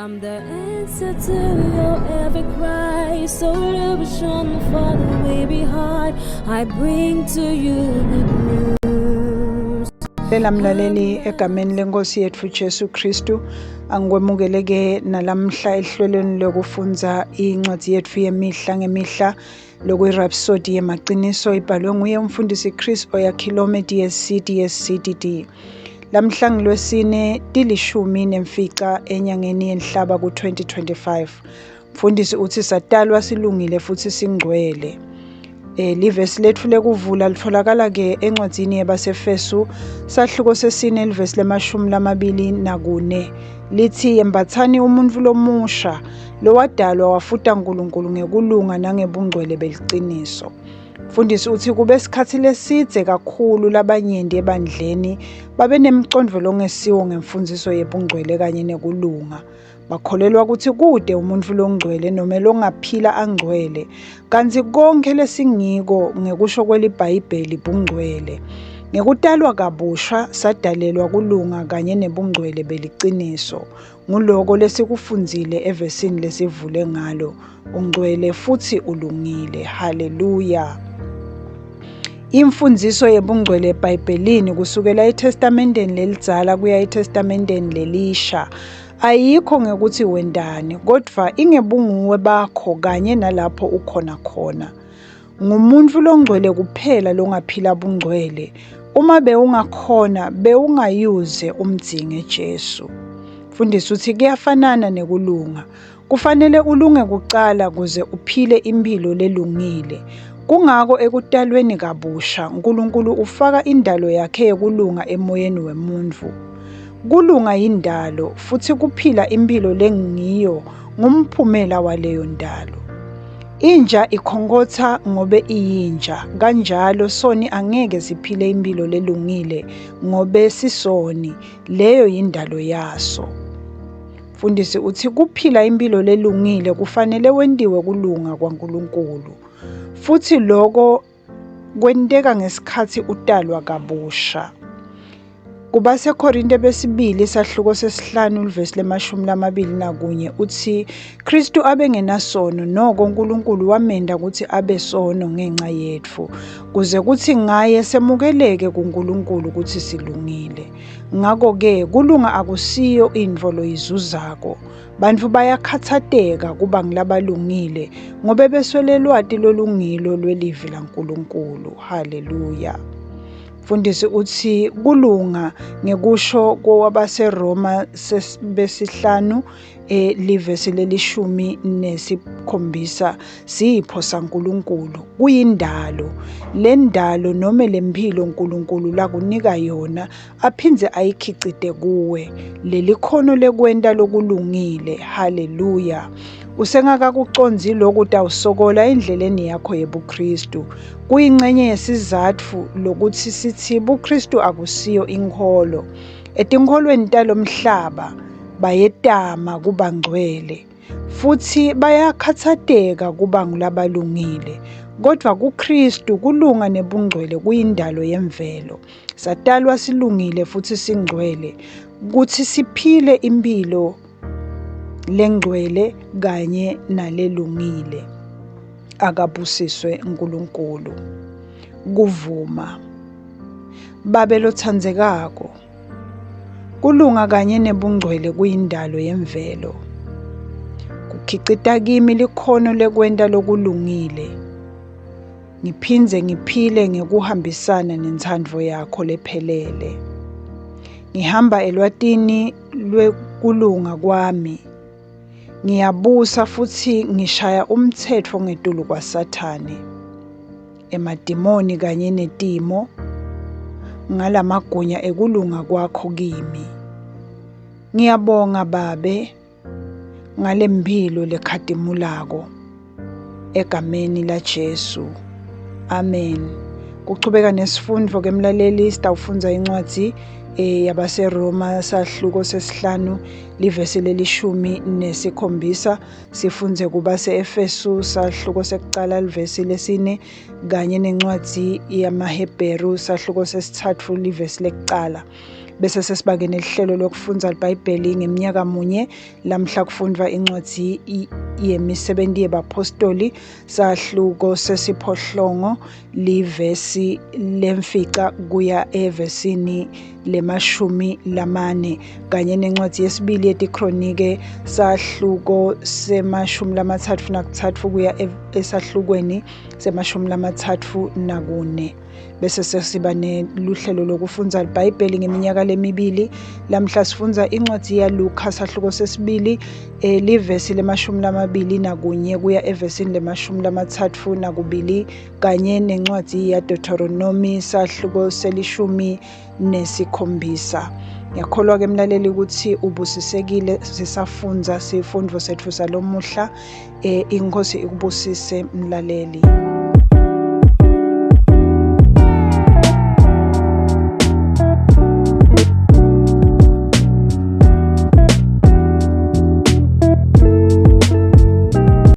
I'm the answer to your every cry. So illusion for the way behind. I bring to you good news. Mlaleli egameni lenkosi yethu Jesu Kristu angikwemukeleke nalamhla ehlelweni lokufunza incwadi yethu yemihla ngemihla lokuyi-Rhapsody yemaqiniso ibhalwe nguye umfundisi Chris Oyakhilome DSC DSCDD. Lamhla ngilwesine tilishumi nemfica enyangeni yenhlaba ku-2025. Mfundisi uthi satalwa silungile futhi singcwele. Livesi lethu lekuvula litholakala ke encwadzini yabaseFesu sahluko sesine livesi le-24 lithi yembathani umuntu lomusha lowadalwa wafuta uNkulunkulu ngekulunga nangebungcwele beliqiniso. Mfundisi uthi kube sikhathi lesidze kakhulu labanyenti ebandleni babe nemicondvo longesiwo ngemfundiso yebungcwele kanye nekulunga. Bakholelwa ukuthi kude umuntu longcwele noma longaphila angcwele kanti konke lesingiko ngekusho kwelibhayibheli bungcwele. Ngekutalwa kabusha sadalelwa kulunga kanye nebungcwele beliqiniso. Nguloko lesikufundzile evesini lesivule ngalo ungcwele futhi ulungile. Haleluya. Imfundiso yebungcwele eBhayibhelini kusukela eTestamenteni lelidzala kuya eTestamenteni lelisha ayikho ngekuthi wendani kodwa ingebunguwe bakho kanye nalapho ukhona khona. Ngumuntu longcwele kuphela longaphila bungcwele uma beungakhona beungayuze umdzinge Jesu. Mfundisi uthi kuyafanana nekulunga. Kufanele ulunge kuqala kuze uphile impilo lelungile. Kungako ekutalweni kabusha uNkulunkulu ufaka indalo yakhe yekulunga emoyeni wemuntu. Kulunga indalo futhi kuphila impilo lengiyo ngumphumela waleyo ndalo. Inja ikhonkotha ngobe iyinja kanjalo soni angeke siphile impilo lelungile ngobe sisoni leyo yindalo yaso. Mfundisi uthi kuphila impilo lelungile kufanele wendiwe kulunga kwaNkulunkulu. Futhi lokho kwenteka ngesikhathi utalwa kabusha. Kuba seKorinte besibili sahluko sesihlanu livesi le-21 uthi Kristu abengenasono noko uNkulunkulu wamenda ukuthi abe sono ngenxa yethu kuze kuthi ngaye semukeleke kuNkulunkulu ukuthi silungile. Ngako ke kulunga akusiyo intfo loyizuzako. Bantfu bayakhathateka kuba ngilabalungile ngobe beswele lwati lolungilo lwelivi laNkulunkulu. Haleluya. Mfundisi uthi kulunga ngekusho kowabaseRoma besihlanu livesi le-17 sipho saNkulunkulu kuyindalo. Le ndalo noma lempilo uNkulunkulu lakunika yona aphindze ayikhicite kuwe lelikhono lekwenta lokulungile. Haleluya. Usengakakuconzi lokhu utawusokola endleleni yakho yebuKristu. Kuyingcenye yesizatfu lokuthi sithi buKristu akusiyo inkolo. Etinkolweni talomhlaba bayetama kuba ngcwele futhi bayakhathateka kuba ngulabalungile. Kodwa kuKristu kulunga nebungcwele kuyindalo yemvelo. Satalwa silungile futhi singcwele kuthi siphile impilo lengcwele kanye nalelungile. Akabusiswe uNkulunkulu. Kuvuma. Babe lothandzekako. Kulunga kanye nebungcwele kuyindalo yemvelo. Kukhicita kimi likhono lekwenta lokulungile. Ngiphindze ngiphile ngekuhambisana nentsandvo yakho lephelele. Ngihamba elwatini lwekulunga kwami. Ngiyabusa futhi ngishaya umthetho ngetulu kwaSathane, emadimoni kanye netimo ngalamagunya ekulunga kwakho kimi. Ngiyabonga Babe ngalempilo lekhadimulako egameni laJesu. Amen. Kuchubeka nesifundvo kemlaleli sitawufunza incwadzi yabaseRoma sahluko sesihlanu livesi le-17 sifunze kuba se-Efesu sahluko sekucala livesi lesine kanye nencwadzi yamaHebheru sahluko sesithathu livesi lekucala. bese sesibake nehlelo lokufundza iBhayibheli ngeminyaka munye. Lamhla kufundwa incwadzi yemisebenti yebapostoli sahluko sesiphohlongo livesi lemfica kuya evesini le-40, kanye nencwadzi yesibili yetikronike sahluko se-33 kuya esahlukweni se-34. Bese sesiba neluhlelo lokufundza iBhayibheli ngeminyaka lemibili. Lamhla sifundza incwadzi yaLuka sahluko sesibili livesi le-21 kuya evesini le-32, kanye nencwadzi yaDeuteronomy sahluko se-17. Ngiyakholwa ke mlaleli ukuthi ubusisekile sisafundza sifundvo setfu salomuhla. Inkosi ikubusise mlaleli.